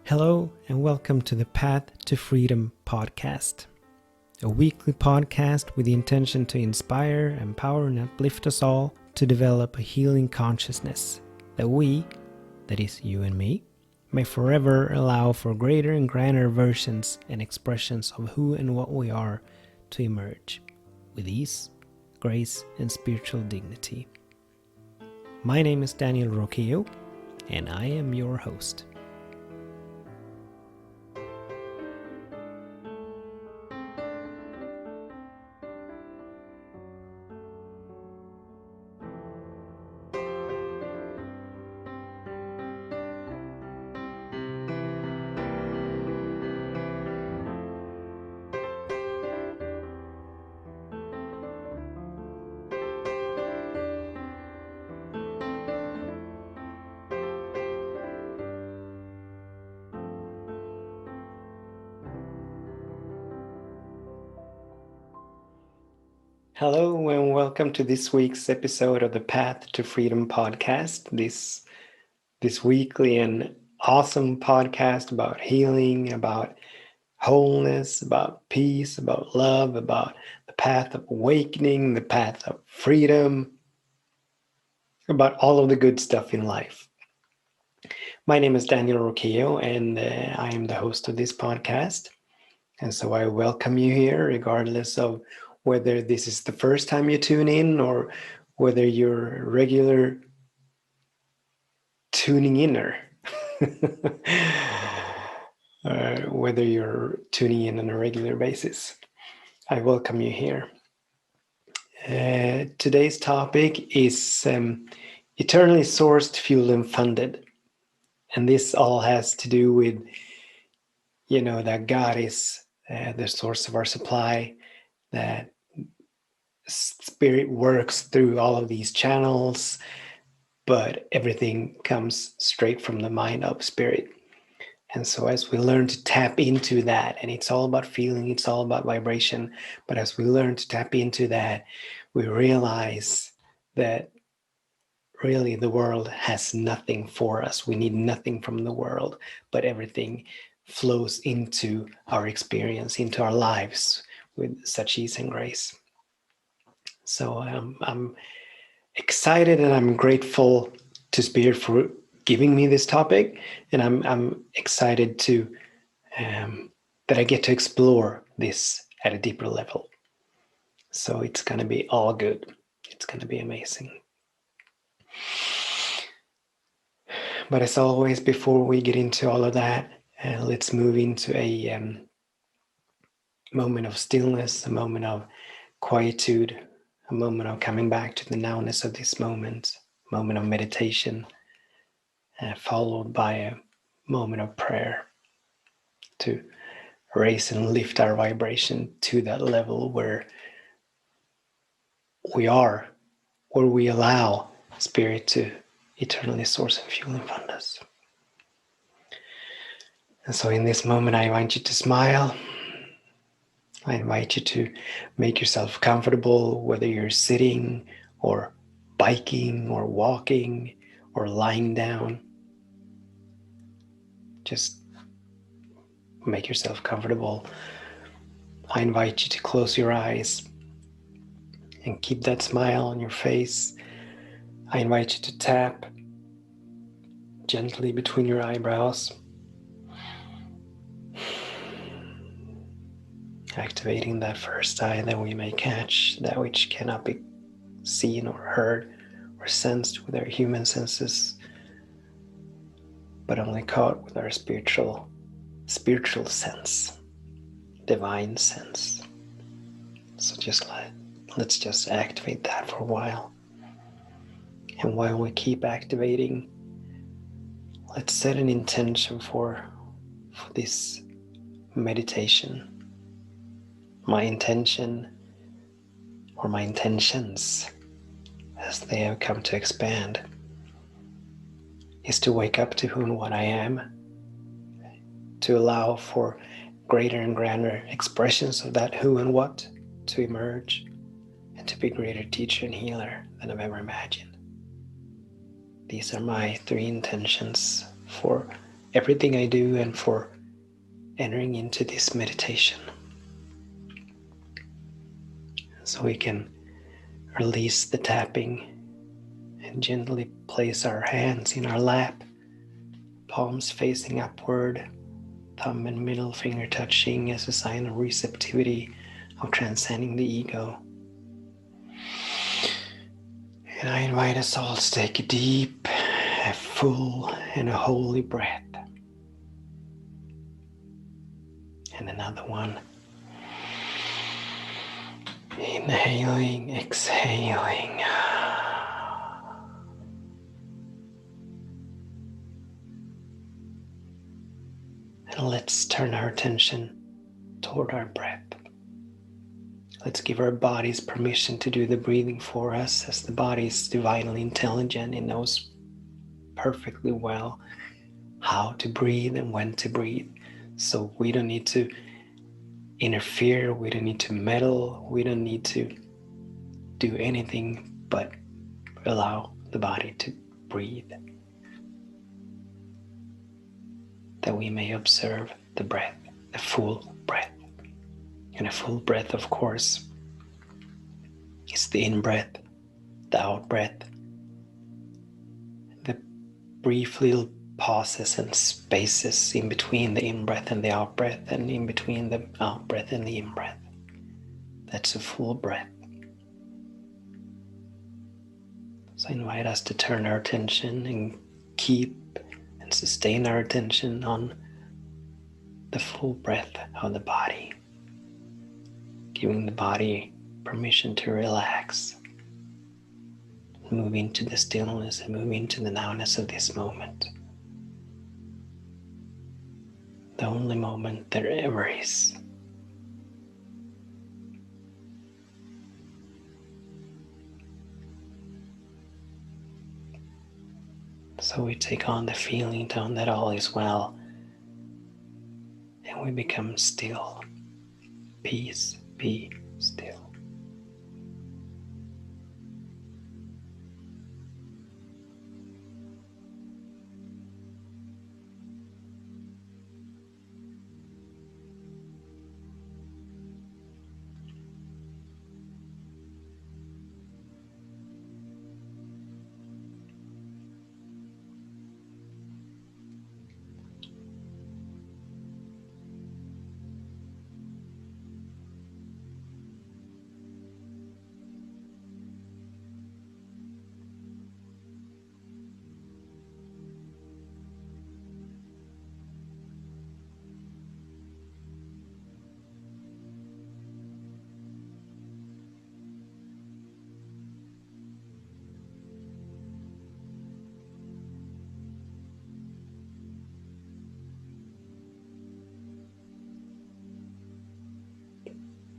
Hello and welcome to the Path to Freedom podcast, a weekly podcast with the intention to inspire, empower and uplift us all to develop a healing consciousness that we, that is you and me, may forever allow for greater and grander versions and expressions of who and what we are to emerge with ease, grace and spiritual dignity. My name is Daniel Roquillo and I am your host. Hello and welcome to this week's episode of the Path to Freedom podcast. This weekly and awesome podcast about healing, about wholeness, about peace, about love, about the path of awakening, the path of freedom, about all of the good stuff in life. My name is Daniel Roquillo and I am the host of this podcast. And so I welcome you here regardless of whether this is the first time you tune in or whether you're a regular tuning inner. Whether you're tuning in on a regular basis. I welcome you here. Today's topic is eternally sourced, fueled, and funded. And this all has to do with, that God is the source of our supply, that Spirit works through all of these channels, but everything comes straight from the mind of Spirit. And so as we learn to tap into that, and it's all about feeling, it's all about vibration, but as we learn to tap into that, we realize that really the world has nothing for us. We need nothing from the world, but everything flows into our experience, into our lives with such ease and grace. So I'm excited and I'm grateful to Spirit for giving me this topic, and I'm excited to that I get to explore this at a deeper level. So it's going to be all good. It's going to be amazing. But as always, before we get into all of that, let's move into a moment of stillness, a moment of quietude, a moment of coming back to the nowness of this moment of meditation, followed by a moment of prayer to raise and lift our vibration to that level where we are, where we allow Spirit to eternally source and fuel and fund us. And so in this moment, I invite you to smile. I invite you to make yourself comfortable, whether you're sitting or biking or walking or lying down. Just make yourself comfortable. I invite you to close your eyes and keep that smile on your face. I invite you to tap gently between your eyebrows, activating that first eye that we may catch, that which cannot be seen or heard or sensed with our human senses, but only caught with our spiritual sense, divine sense. So let's just activate that for a while. And while we keep activating, let's set an intention for this meditation. My intention, or my intentions, as they have come to expand, is to wake up to who and what I am, to allow for greater and grander expressions of that who and what to emerge, and to be a greater teacher and healer than I've ever imagined. These are my 3 intentions for everything I do and for entering into this meditation. So we can release the tapping and gently place our hands in our lap, palms facing upward, thumb and middle finger touching as a sign of receptivity, of transcending the ego. And I invite us all to take a deep, a full, and a holy breath. And another one. Inhaling, exhaling. And let's turn our attention toward our breath. Let's give our bodies permission to do the breathing for us, as the body is divinely intelligent. It knows perfectly well how to breathe and when to breathe. So we don't need to interfere, we don't need to meddle, we don't need to do anything but allow the body to breathe, that we may observe the breath, the full breath. And a full breath, of course, is the in-breath, the out-breath, the brief little pauses and spaces in between the in-breath and the out-breath, and in between the out-breath and the in-breath. That's a full breath. So I invite us to turn our attention and keep and sustain our attention on the full breath of the body, giving the body permission to relax, move into the stillness and move into the nowness of this moment. The only moment there ever is. So we take on the feeling that all is well, and we become still. Peace, be still.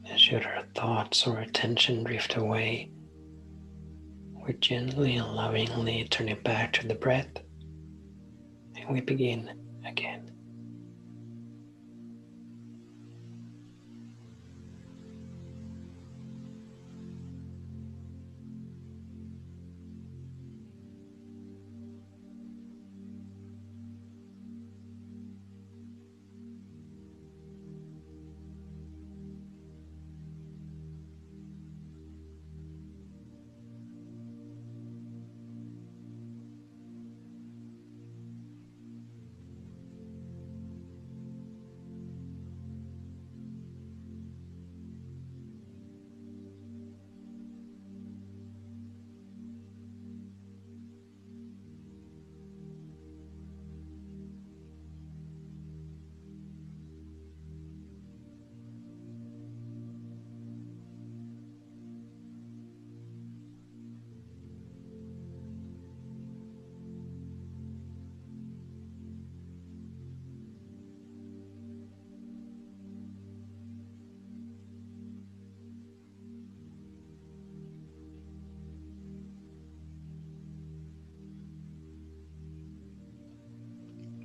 And should our thoughts or attention drift away, we gently and lovingly turn it back to the breath, and we begin again.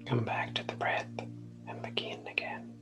Come back to the breath and begin again.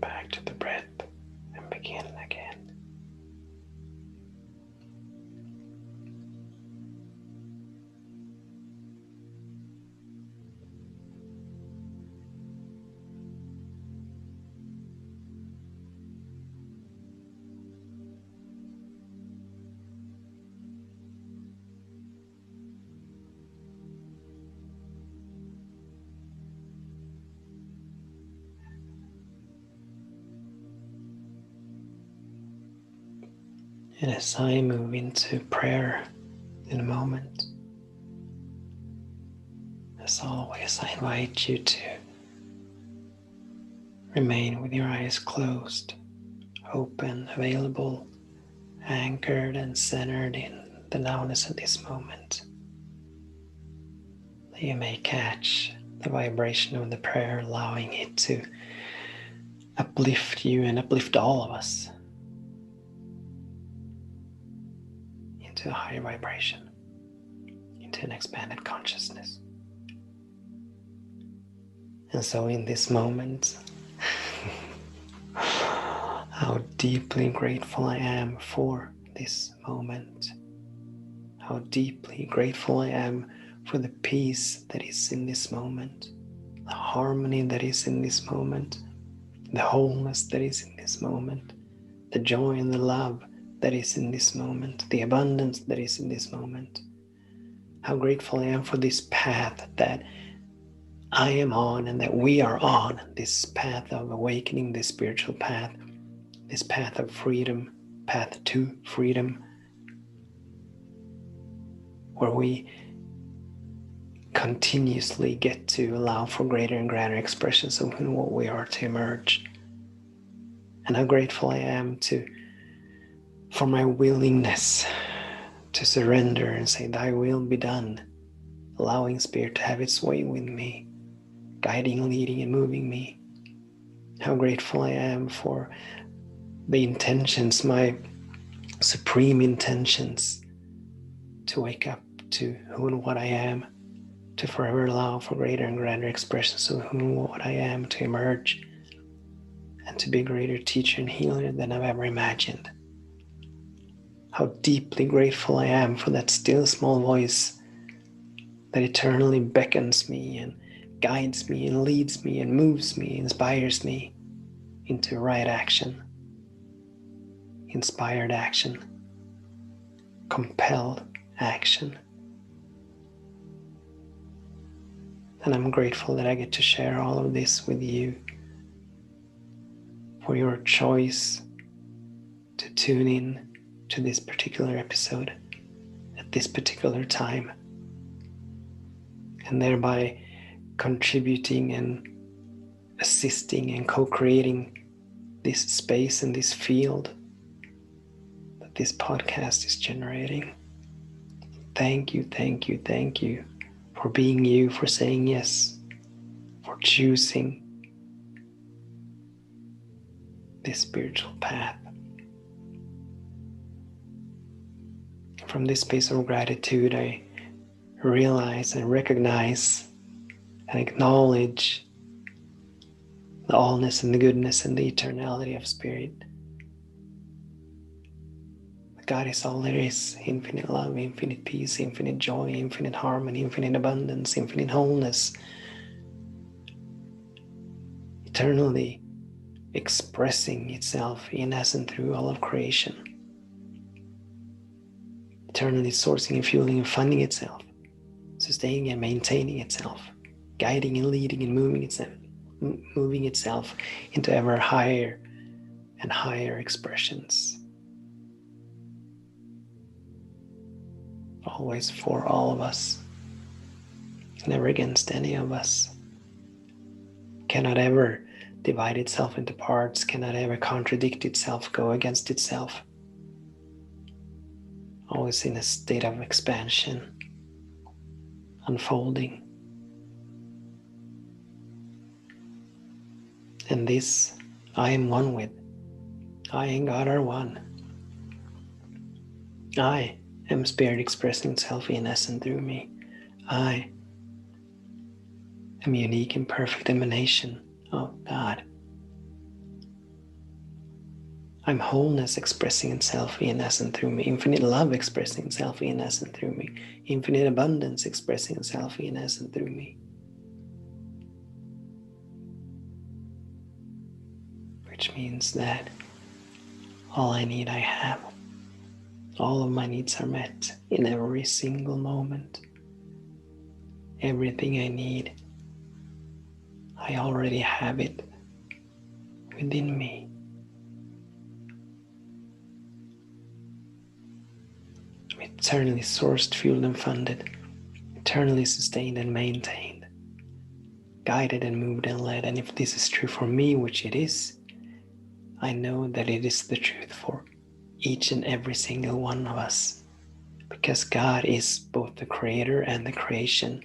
Come back to the breath and begin again. And as I move into prayer in a moment, as always, I invite you to remain with your eyes closed, open, available, anchored and centered in the nowness of this moment. That you may catch the vibration of the prayer, allowing it to uplift you and uplift all of us into a higher vibration, into an expanded consciousness. And so in this moment, how deeply grateful I am for this moment. How deeply grateful I am for the peace that is in this moment, the harmony that is in this moment, the wholeness that is in this moment, the joy and the love that is in this moment, the abundance that is in this moment. How grateful I am for this path that I am on and that we are on, this path of awakening, this spiritual path, this path of freedom, path to freedom, where we continuously get to allow for greater and greater expressions of what we are to emerge. And how grateful I am for my willingness to surrender and say, thy will be done, allowing Spirit to have its way with me, guiding, leading, and moving me. How grateful I am for the intentions, my supreme intentions, to wake up to who and what I am, to forever allow for greater and greater expressions of who and what I am to emerge, and to be a greater teacher and healer than I've ever imagined. How deeply grateful I am for that still small voice that eternally beckons me and guides me and leads me and moves me, inspires me into right action, inspired action, compelled action. And I'm grateful that I get to share all of this with you, for your choice to tune in to this particular episode at this particular time, and thereby contributing and assisting and co-creating this space and this field that this podcast is generating. Thank you, thank you, thank you for being you, for saying yes, for choosing this spiritual path. From this space of gratitude, I realize and recognize and acknowledge the allness and the goodness and the eternality of Spirit. God is all there is: infinite love, infinite peace, infinite joy, infinite harmony, infinite abundance, infinite wholeness, eternally expressing itself in us and through all of creation, eternally sourcing and fueling and funding itself, sustaining and maintaining itself, guiding and leading and moving itself into ever higher and higher expressions. Always for all of us, never against any of us. Cannot ever divide itself into parts, cannot ever contradict itself, go against itself. Always in a state of expansion, unfolding. And this I am one with. I and God are one. I am Spirit expressing itself in us and through me. I am a unique and perfect emanation of God. I'm wholeness expressing itself in, as, and through me. Infinite love expressing itself in, as, and through me. Infinite abundance expressing itself in, as, and through me. Which means that all I need, I have. All of my needs are met in every single moment. Everything I need, I already have it within me. I'm eternally sourced, fueled, and funded, eternally sustained and maintained, guided and moved and led. And if this is true for me, which it is, I know that it is the truth for each and every single one of us, because God is both the creator and the creation.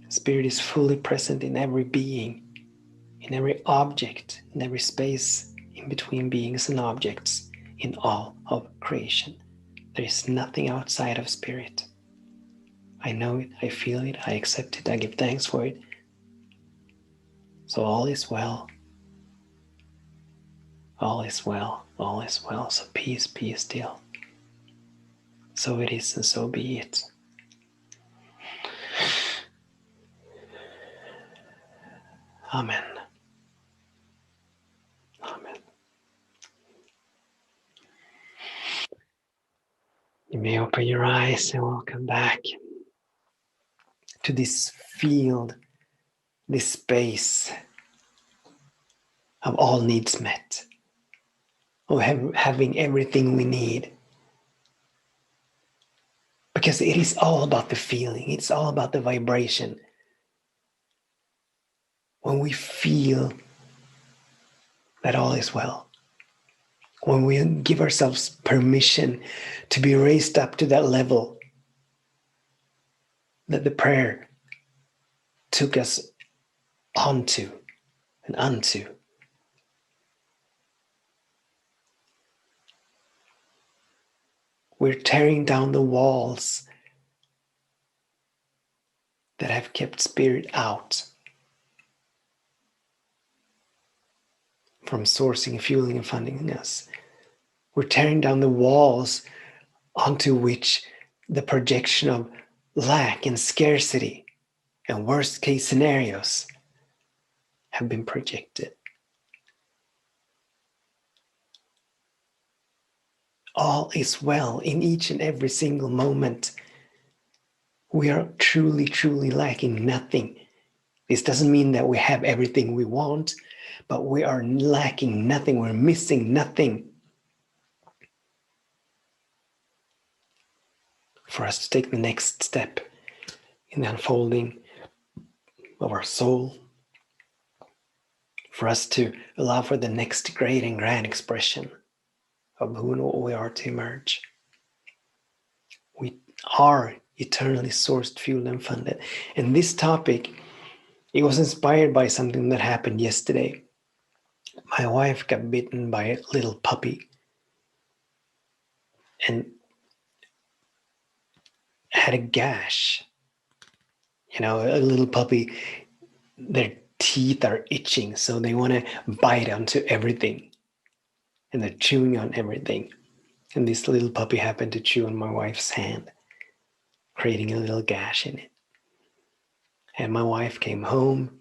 Spirit is fully present in every being, in every object, in every space in between beings and objects, in all of creation. There is nothing outside of Spirit. I know it, I feel it, I accept it, I give thanks for it. So all is well. All is well, all is well. So peace, be still. So it is, and so be it. Amen. Amen. You may open your eyes and welcome back to this field, this space of all needs met, of having everything we need. Because it is all about the feeling, it's all about the vibration. When we feel that all is well, when we give ourselves permission to be raised up to that level that the prayer took us onto and unto, we're tearing down the walls that have kept Spirit out from sourcing, fueling, and funding us. We're tearing down the walls onto which the projection of lack and scarcity and worst case scenarios have been projected. All is well in each and every single moment. We are truly, truly lacking nothing. This doesn't mean that we have everything we want, but we are lacking nothing. We're missing nothing. For us to take the next step in the unfolding of our soul, for us to allow for the next great and grand expression of who and what we are to emerge. We are eternally sourced, fueled, and funded. And this topic, it was inspired by something that happened yesterday. My wife got bitten by a little puppy and had a gash. You know, a little puppy, their teeth are itching, so they want to bite onto everything. And they're chewing on everything. And this little puppy happened to chew on my wife's hand, creating a little gash in it. And my wife came home,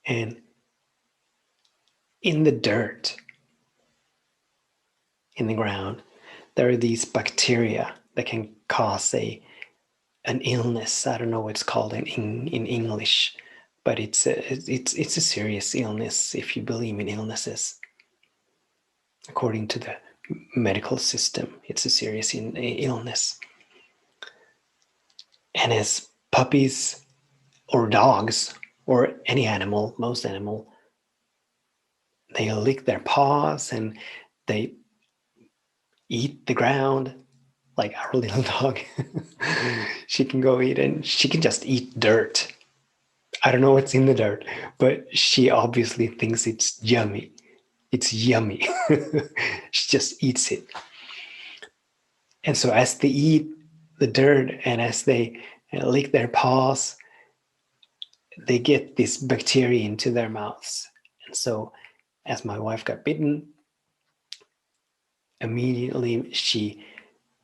and in the dirt, in the ground, there are these bacteria that can cause an illness. I don't know what it's called in English, but it's a serious illness if you believe in illnesses. According to the medical system, it's a serious illness. And as puppies or dogs or any animal, most animal, they lick their paws and they eat the ground. Like our little dog, she can go eat and she can just eat dirt. I don't know what's in the dirt, but she obviously thinks it's yummy. It's yummy. She just eats it. And so as they eat the dirt and as they lick their paws, they get this bacteria into their mouths. And so as my wife got bitten, immediately she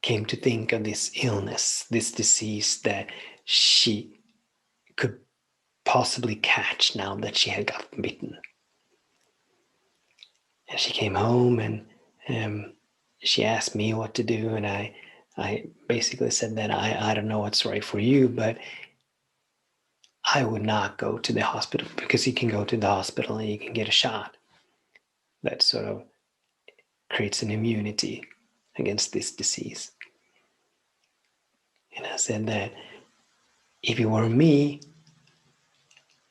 came to think of this illness, this disease that she could possibly catch now that she had gotten bitten. And she came home and she asked me what to do, and I basically said that I don't know what's right for you, but I would not go to the hospital, because you can go to the hospital and you can get a shot that sort of creates an immunity against this disease. And I said that if it were me,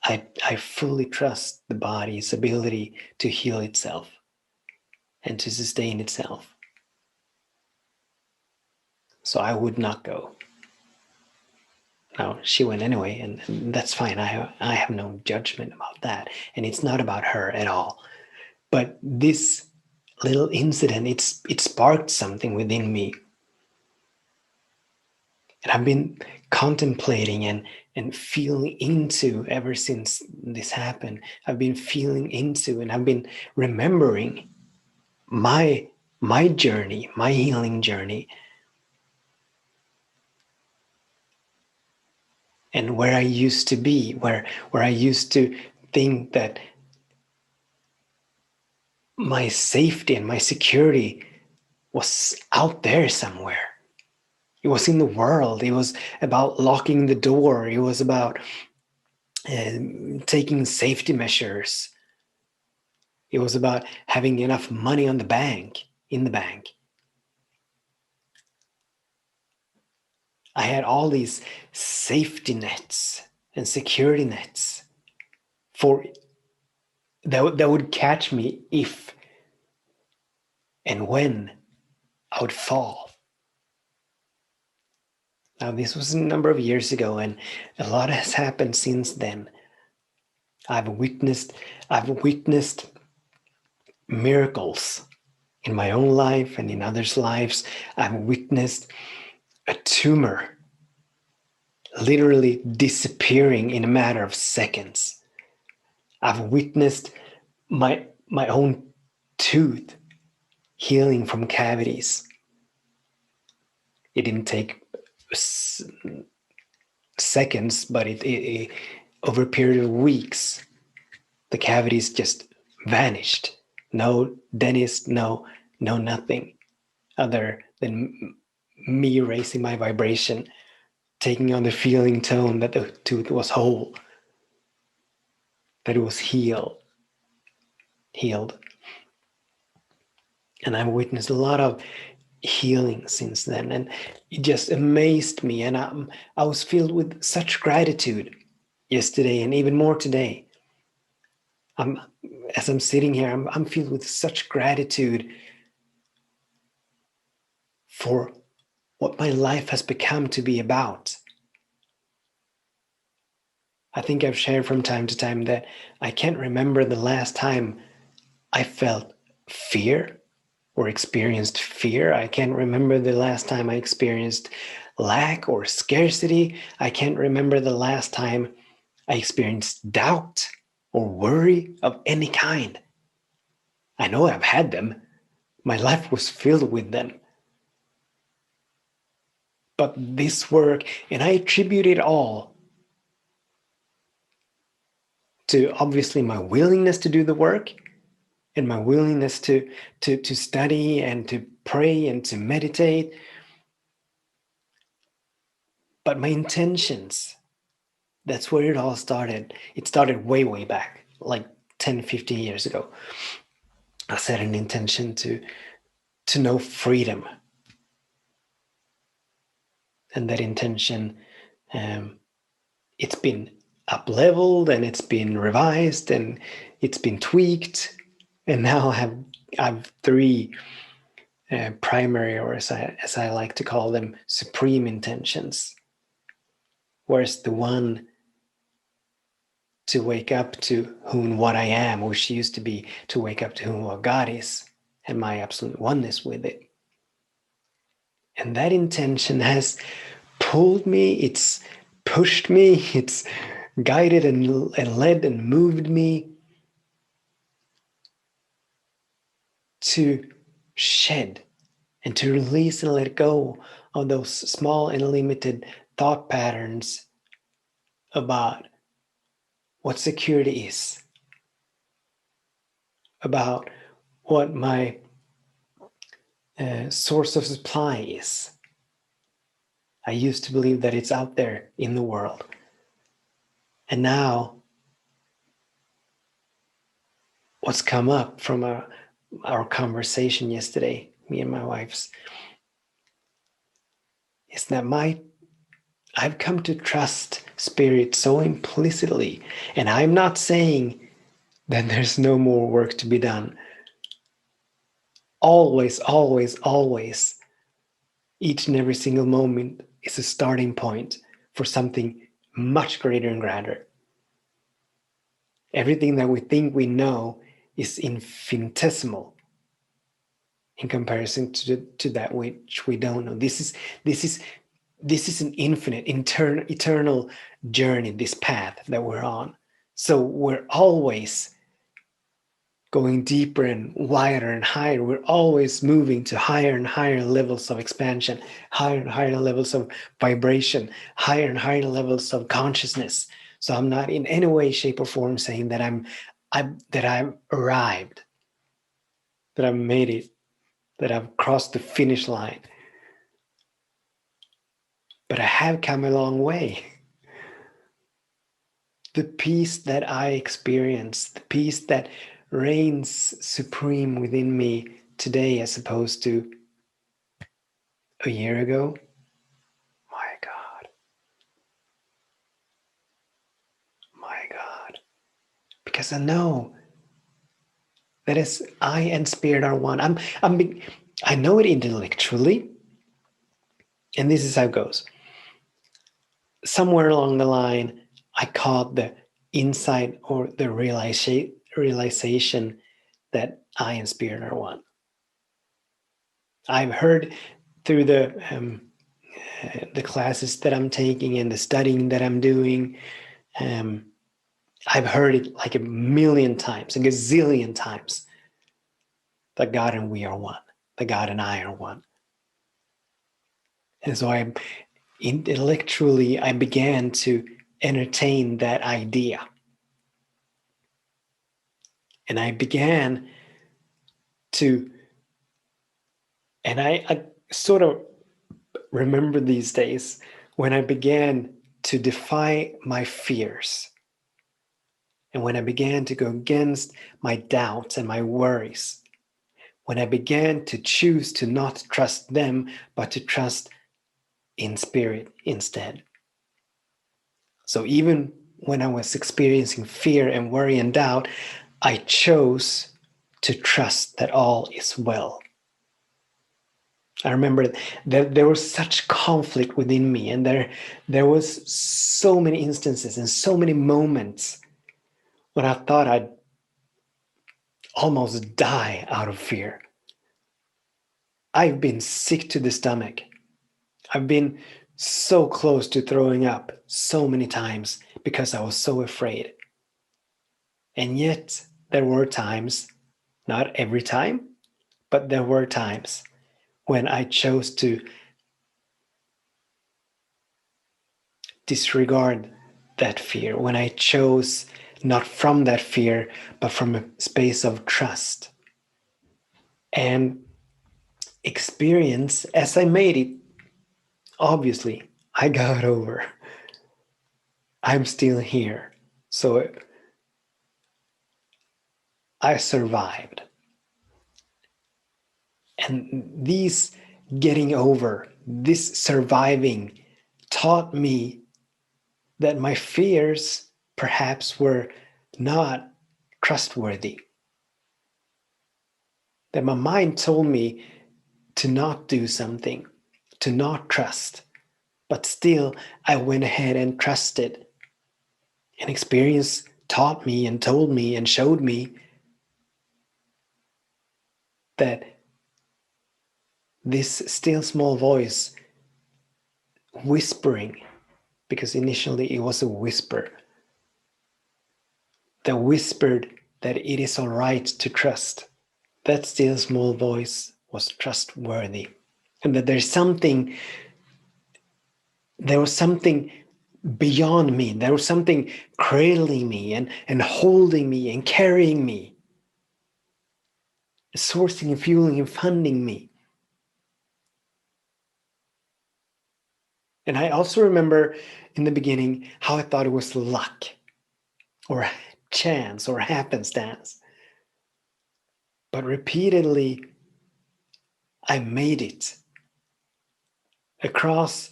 I fully trust the body's ability to heal itself and to sustain itself. So I would not go. Now, she went anyway, and that's fine. I have no judgment about that. And it's not about her at all. But this little incident, it sparked something within me. And I've been contemplating and feeling into ever since this happened. I've been feeling into, and I've been remembering my journey, my healing journey, and where I used to be, where I used to think that my safety and my security was out there somewhere. It was in the world. It was about locking the door. It was about taking safety measures. It was about having enough money in the bank. I had all these safety nets and security nets for that would catch me if and when I would fall. Now, this was a number of years ago, and a lot has happened since then. I've witnessed miracles in my own life and in others' lives. I've witnessed a tumor literally disappearing in a matter of seconds. I've witnessed my own tooth healing from cavities. It didn't take seconds, but it over a period of weeks, the cavities just vanished. No dentist, no nothing other than me raising my vibration, taking on the feeling tone that the tooth was whole, that it was healed. And I've witnessed a lot of healing since then, and it just amazed me, and I was filled with such gratitude yesterday, and even more today. As I'm sitting here, I'm filled with such gratitude for what my life has become to be about. I think I've shared from time to time that I can't remember the last time I felt fear or experienced fear. I can't remember the last time I experienced lack or scarcity. I can't remember the last time I experienced doubt or worry of any kind. I know I've had them. My life was filled with them. But this work, and I attribute it all to obviously my willingness to do the work and my willingness to study and to pray and to meditate. But my intentions, that's where it all started. It started way back, like 10, 15 years ago. I set an intention to know freedom. And that intention, it's been up-leveled and it's been revised and it's been tweaked. And now I have three primary, or as I like to call them, supreme intentions. Whereas the one to wake up to who and what I am, which used to be to wake up to who and what God is, and my absolute oneness with it. And that intention has pulled me, it's pushed me, it's guided and led and moved me to shed and to release and let go of those small and limited thought patterns about what security is, about what my source of supply is. I used to believe that it's out there in the world. And now, what's come up from our conversation yesterday, me and my wife's, is that I've come to trust spirit so implicitly. And I'm not saying that there's no more work to be done. Always, always, always, each and every single moment is a starting point for something much greater and grander. Everything that we think we know is infinitesimal in comparison to that which we don't know. This is an infinite, eternal journey, this path that we're on. So we're always going deeper and wider and higher. We're always moving to higher and higher levels of expansion, higher and higher levels of vibration, higher and higher levels of consciousness. So I'm not in any way, shape, or form saying that I've arrived, that I've made it, that I've crossed the finish line. But I have come a long way. The peace that I experience, the peace that reigns supreme within me today as opposed to a year ago, my God. Because I know that as I and spirit are one. I know it intellectually, and this is how it goes. Somewhere along the line, I caught the insight or the realization that I and spirit are one. I've heard through the classes that I'm taking and the studying that I'm doing, I've heard it like a million times, a gazillion times, that God and we are one, that God and I are one. And so intellectually, I began to entertain that idea. And I began to, and I sort of remember these days when I began to defy my fears. And when I began to go against my doubts and my worries, when I began to choose to not trust them, but to trust in spirit instead. So even when I was experiencing fear and worry and doubt, I chose to trust that all is well. I remember that there was such conflict within me, and there was so many instances and so many moments when I thought I'd almost die out of fear. I've been sick to the stomach. I've been so close to throwing up so many times because I was so afraid. And yet there were times, not every time, but there were times when I chose to disregard that fear, when I chose not from that fear, but from a space of trust. And experience, as I made it, obviously, I got over. I'm still here. So I survived. And these getting over, this surviving, taught me that my fears perhaps were not trustworthy. That my mind told me to not do something, to not trust. But still, I went ahead and trusted. And experience taught me and told me and showed me that this still small voice whispering, because initially it was a whisper, that whispered that it is all right to trust. that still small voice was trustworthy, and that there was something beyond me. There was something cradling me and holding me and carrying me, sourcing and fueling and funding me. And I also remember in the beginning how I thought it was luck or chance or happenstance. But repeatedly, I made it across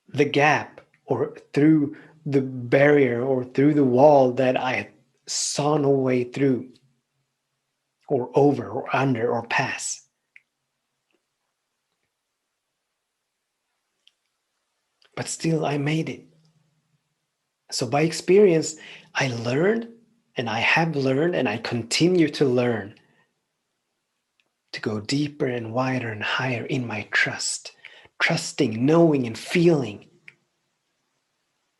the gap or through the barrier or through the wall that I saw no way through or over or under or past. But still, I made it. So by experience, I learned, and I have learned, and I continue to learn to go deeper and wider and higher in my trust, trusting, knowing, and feeling.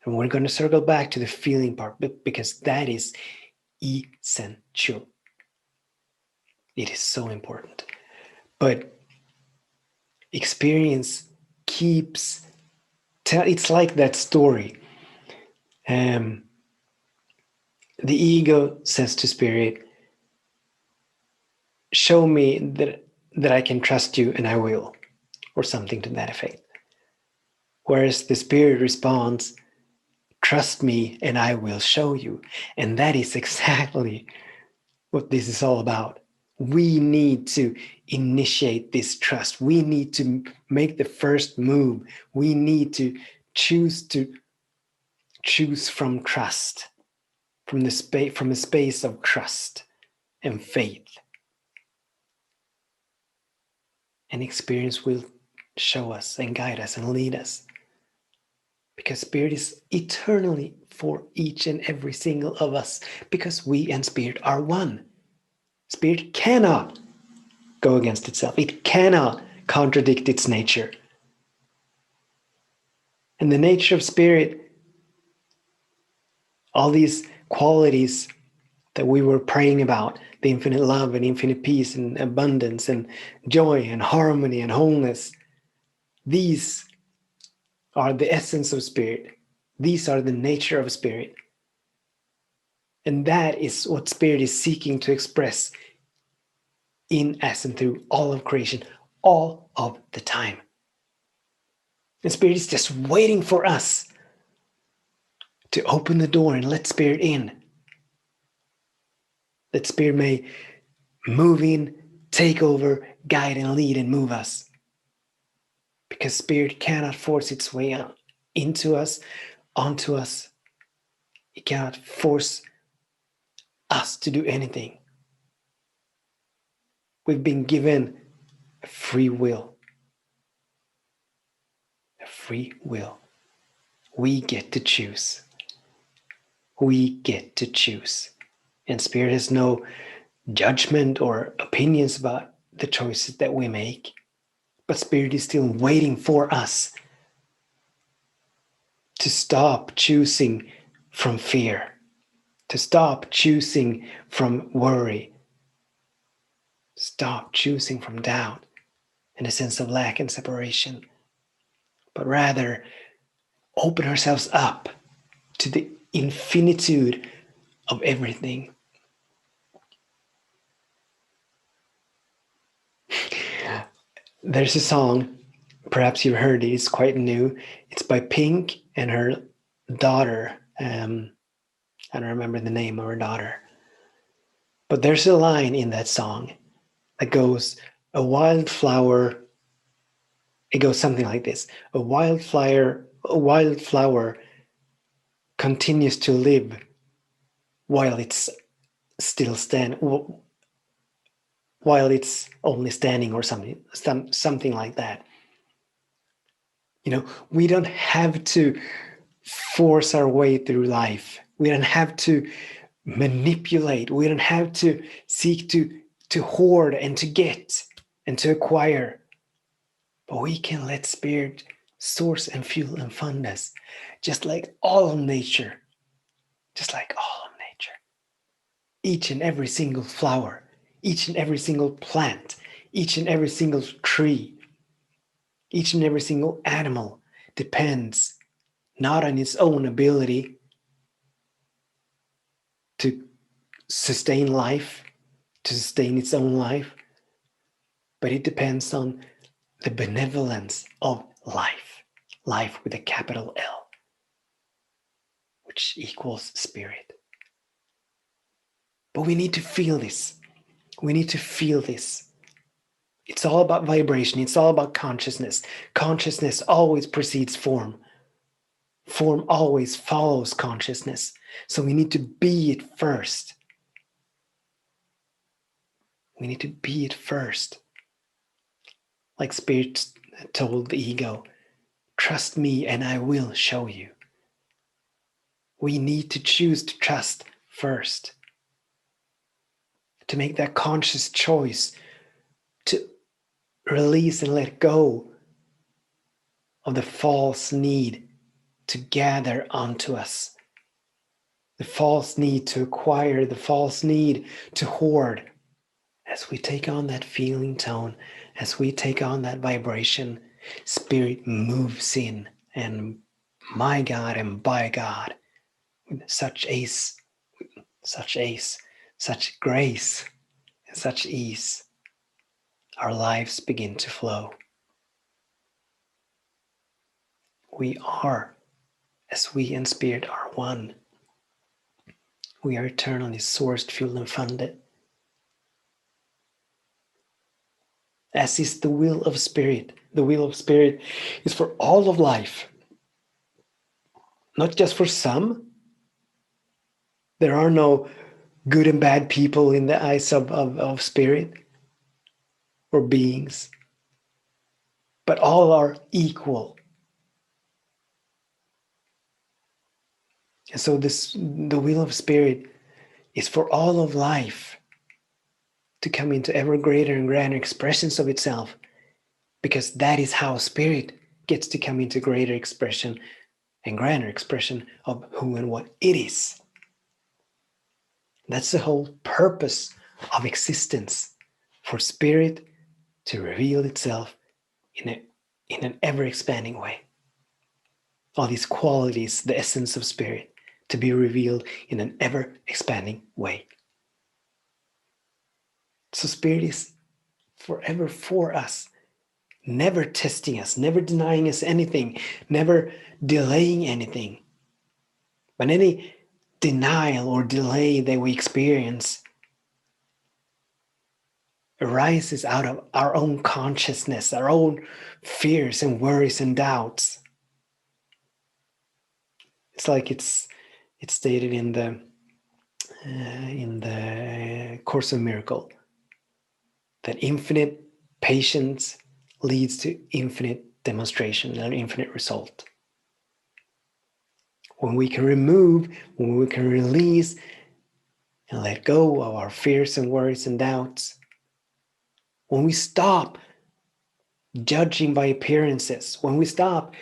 And we're going to circle back to the feeling part because that is essential. It is so important. But experience keeps, it's like that story. The ego says to spirit, show me that I can trust you and I will, or something to that effect. Whereas the spirit responds, trust me and I will show you. And that is exactly what this is all about. We need to initiate this trust. We need to make the first move. We need to choose from trust, from a space of trust and faith. And experience will show us and guide us and lead us. Because Spirit is eternally for each and every single of us, because we and Spirit are one. Spirit cannot go against itself. It cannot contradict its nature. And the nature of Spirit, all these qualities that we were praying about, the infinite love and infinite peace and abundance and joy and harmony and wholeness, these are the essence of Spirit. These are the nature of Spirit. And that is what Spirit is seeking to express in, as, and through all of creation, all of the time. And Spirit is just waiting for us to open the door and let Spirit in. That Spirit may move in, take over, guide and lead and move us. Because Spirit cannot force its way out into us, onto us. It cannot force us to do anything. We've been given a free will. A free will. We get to choose. We get to choose. And Spirit has no judgment or opinions about the choices that we make. But Spirit is still waiting for us to stop choosing from fear, to stop choosing from worry, stop choosing from doubt and a sense of lack and separation, but rather open ourselves up to the infinitude of everything. There's a song, perhaps you've heard it, it's quite new. It's by Pink and her daughter. I don't remember the name of her daughter. But there's a line in that song that goes, a wildflower, it goes something like this. A wildflower continues to live while it's still standing, while it's only standing, or something like that. You know, we don't have to force our way through life. We don't have to manipulate. We don't have to seek to hoard and to get and to acquire. But we can let Spirit source and fuel and fund us, just like all of nature. Just like all of nature. Each and every single flower, each and every single plant, each and every single tree, each and every single animal depends not on its own ability to sustain life, to sustain its own life, but it depends on the benevolence of life, life with a capital L, which equals spirit. But we need to feel this. We need to feel this. It's all about vibration. It's all about consciousness. Consciousness always precedes form. Form always follows consciousness. So we need to be it first. We need to be it first. Like Spirit told the ego, trust me and I will show you. We need to choose to trust first. To make that conscious choice to release and let go of the false need to gather onto us. The false need to acquire, the false need to hoard. As we take on that feeling tone, as we take on that vibration, Spirit moves in, and my God and by God, with such grace, and such ease, our lives begin to flow. We are, as we and Spirit are one. We are eternally sourced, fueled, and funded. As is the will of Spirit. The will of Spirit is for all of life, not just for some. There are no good and bad people in the eyes of Spirit or beings, but all are equal. And so the will of Spirit is for all of life to come into ever greater and grander expressions of itself, because that is how Spirit gets to come into greater expression and grander expression of who and what it is. That's the whole purpose of existence, for Spirit to reveal itself in an ever-expanding way. All these qualities, the essence of Spirit, to be revealed in an ever-expanding way. So Spirit is forever for us, never testing us, never denying us anything, never delaying anything. But any denial or delay that we experience arises out of our own consciousness, our own fears and worries and doubts. It's like it's stated in the Course of Miracle that infinite patience leads to infinite demonstration and infinite result. When we can remove, when we can release and let go of our fears and worries and doubts, when we stop judging by appearances, when we stop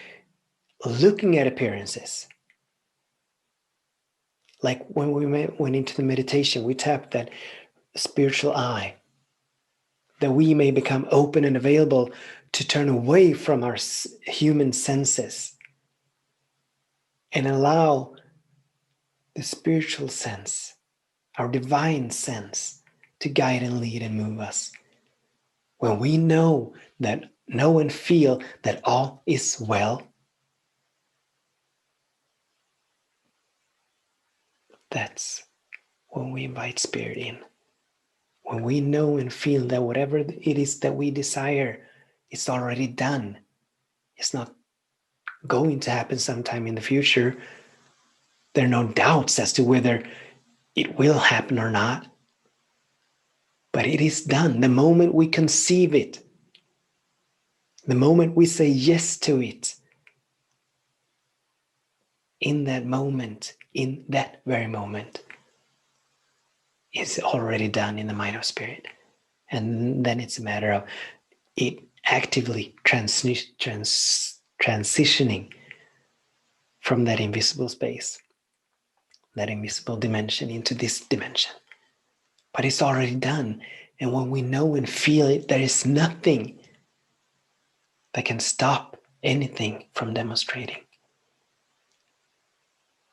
looking at appearances, like when we went into the meditation, we tapped that spiritual eye, that we may become open and available to turn away from our human senses and allow the spiritual sense, our divine sense, to guide and lead and move us. When we know and feel that all is well, that's when we invite Spirit in. When we know and feel that whatever it is that we desire is already done, it's not going to happen sometime in the future. There are no doubts as to whether it will happen or not. But it is done. The moment we conceive it, the moment we say yes to it, in that very moment, it's already done in the mind of Spirit. And then it's a matter of it actively transitioning from that invisible space, that invisible dimension, into this dimension. But it's already done. And when we know and feel it, there is nothing that can stop anything from demonstrating.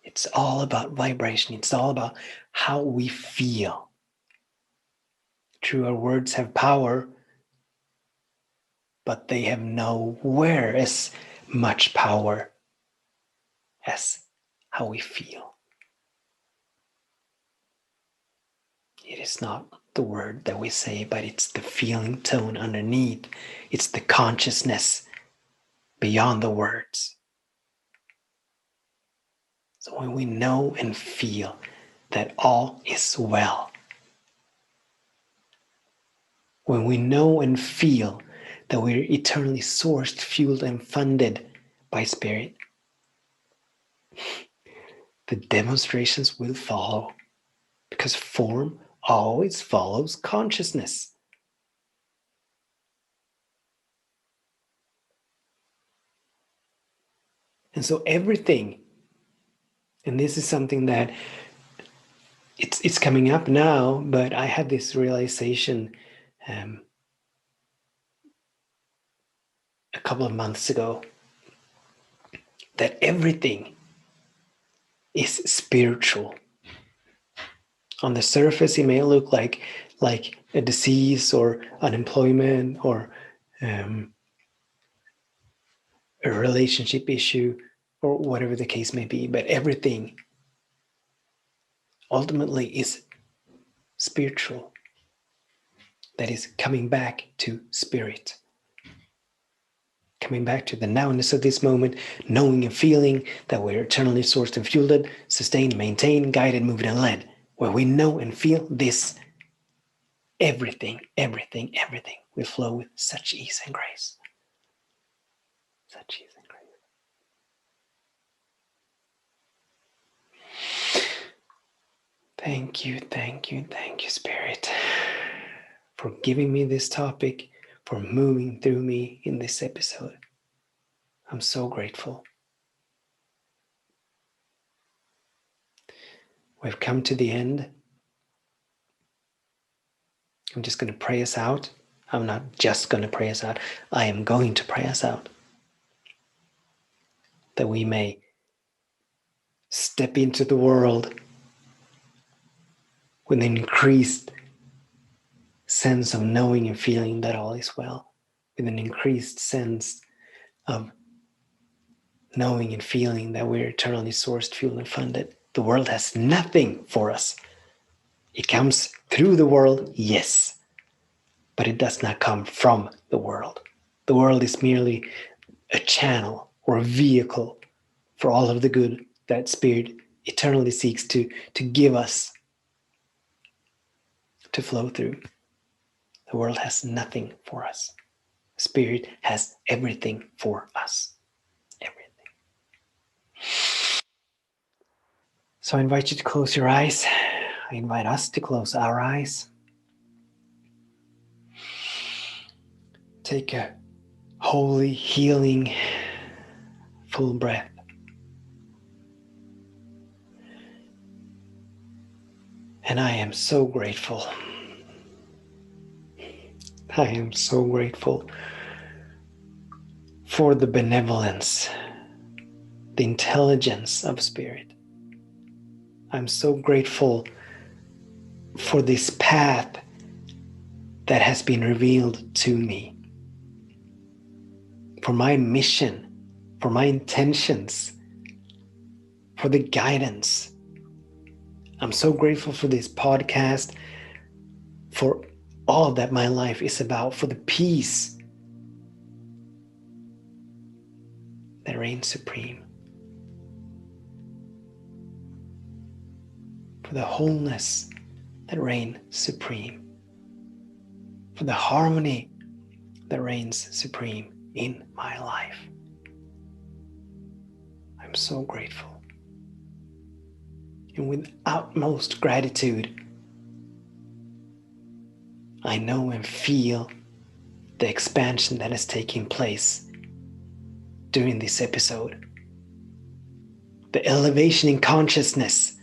It's all about vibration. It's all about how we feel. True, our words have power, but they have nowhere as much power as how we feel. It is not the word that we say, but it's the feeling tone underneath. It's the consciousness beyond the words. So when we know and feel that all is well, when we know and feel that we're eternally sourced, fueled, and funded by Spirit, the demonstrations will follow, because form always follows consciousness. And so everything, and this is something that it's coming up now, but I had this realization a couple of months ago, that everything is spiritual. On the surface, it may look like a disease or unemployment or a relationship issue or whatever the case may be, but everything ultimately is spiritual. That is coming back to spirit, coming back to the nowness of this moment, knowing and feeling that we're eternally sourced and fueled, sustained, maintained, guided, moved, and led. Where we know and feel this, everything will flow with such ease and grace. Such ease and grace. Thank you, Spirit, for giving me this topic, for moving through me in this episode. I'm so grateful. We've come to the end. I'm just going to pray us out. I'm not just going to pray us out. I am going to pray us out. That we may step into the world with an increased sense of knowing and feeling that all is well. With an increased sense of knowing and feeling that we're eternally sourced, fueled, and funded. The world has nothing for us. It comes through the world, yes, but it does not come from the world. The world is merely a channel or a vehicle for all of the good that Spirit eternally seeks to give us to flow through. The world has nothing for us. Spirit has everything for us. Everything. So I invite you to close your eyes. I invite us to close our eyes. Take a holy, healing, full breath. And I am so grateful. I am so grateful for the benevolence, the intelligence of Spirit. I'm so grateful for this path that has been revealed to me, for my mission, for my intentions, for the guidance. I'm so grateful for this podcast, for all that my life is about, for the peace that reigns supreme, for the wholeness that reigns supreme, for the harmony that reigns supreme in my life. I'm so grateful. And with utmost gratitude, I know and feel the expansion that is taking place during this episode. The elevation in consciousness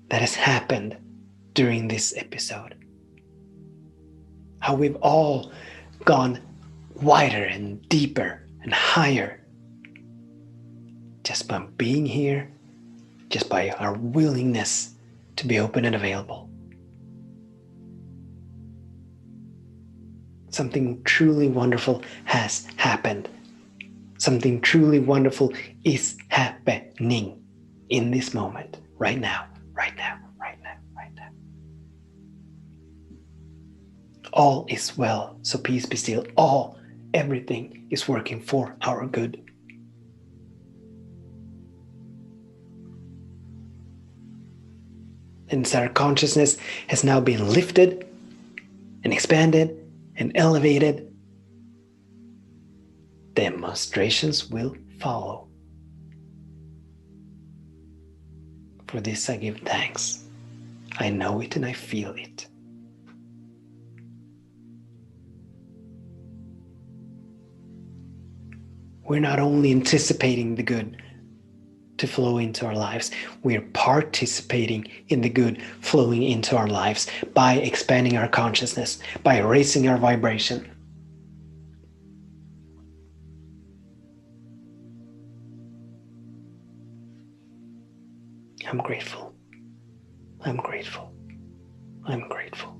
that has happened during this episode. how we've all gone wider and deeper and higher just by being here, just by our willingness to be open and available. Something truly wonderful has happened. Something truly wonderful is happening in this moment, right now, right now, right now, right now. All is well, so peace be still. Everything is working for our good. And so our consciousness has now been lifted and expanded and elevated. Demonstrations will follow. For this I give thanks. I know it and I feel it. We're not only anticipating the good to flow into our lives, we're participating in the good flowing into our lives by expanding our consciousness, by raising our vibration. I'm grateful. I'm grateful. I'm grateful.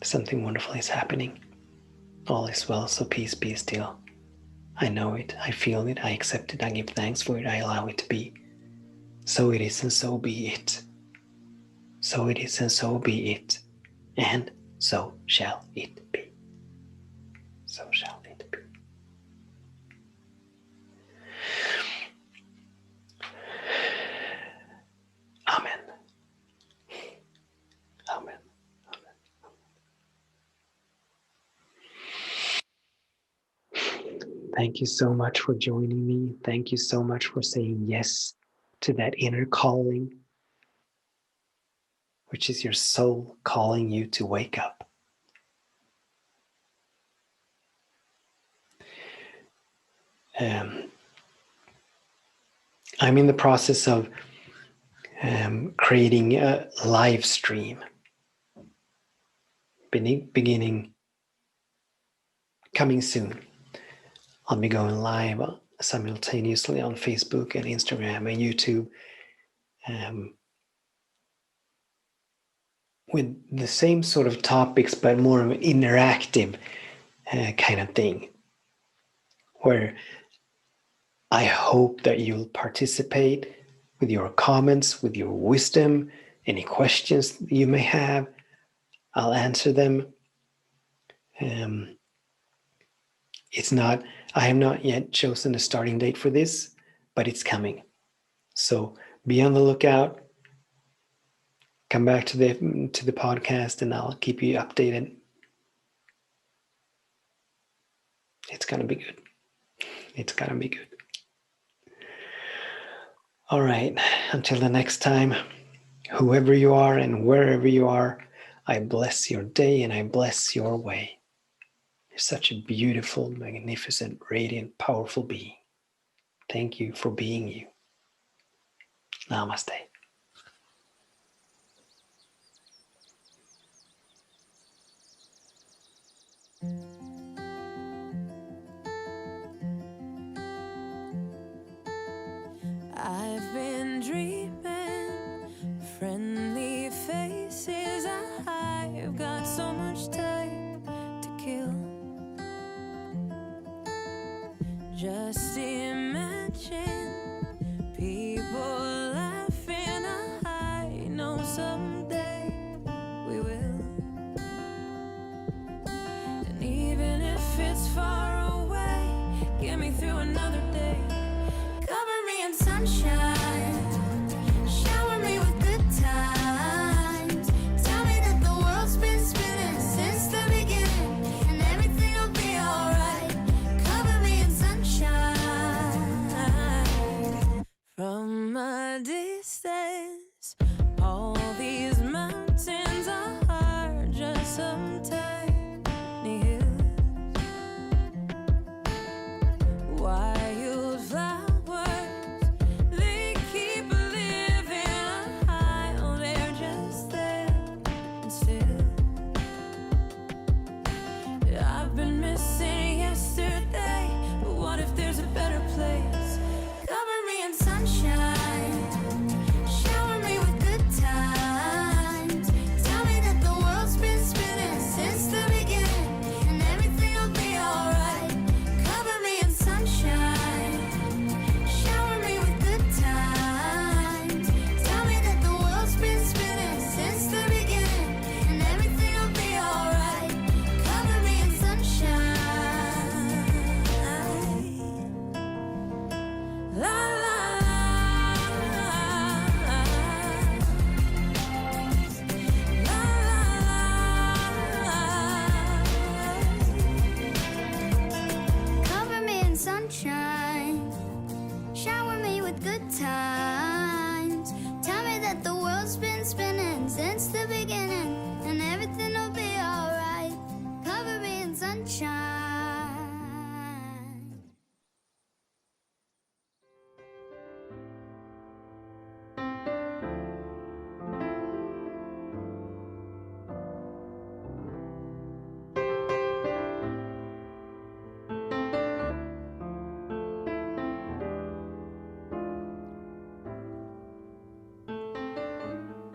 Something wonderful is happening. All is well, so peace be still. I know it, I feel it, I accept it, I give thanks for it, I allow it to be. So it is and so be it. So it is and so be it. And so shall it be. So shall it be. Amen. Amen. Thank you so much for joining me. Thank you so much for saying yes to that inner calling, which is your soul calling you to wake up. I'm in the process of creating a live stream, beginning coming soon. I'll be going live simultaneously on Facebook and Instagram and YouTube with the same sort of topics, but more of an interactive kind of thing, where I hope that you'll participate with your comments, with your wisdom, any questions you may have. I'll answer them. I have not yet chosen a starting date for this, but it's coming. So be on the lookout. Come back to the podcast and I'll keep you updated. It's gonna be good. It's gonna be good. All right, until the next time, whoever you are and wherever you are, I bless your day and I bless your way. You're such a beautiful, magnificent, radiant, powerful being. Thank you for being you. Namaste. I've been dreaming, friendly faces. I've got so much time to kill. Just imagine people laughing.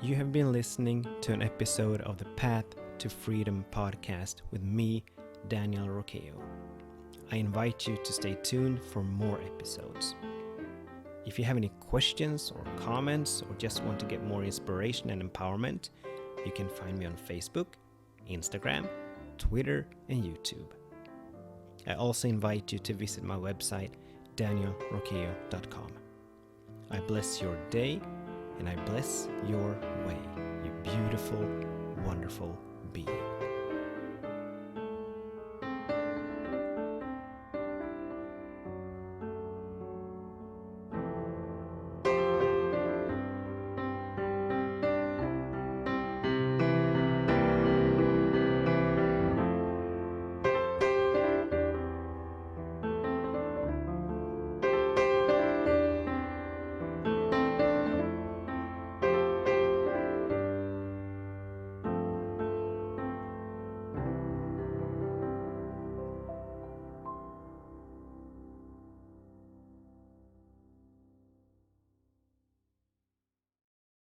You have been listening to an episode of the Path to Freedom podcast with me, Daniel Roqueo. I invite you to stay tuned for more episodes. If you have any questions or comments or just want to get more inspiration and empowerment, you can find me on Facebook, Instagram, Twitter, and YouTube. I also invite you to visit my website, danielroqueo.com. I bless your day and I bless your way, you beautiful, wonderful being.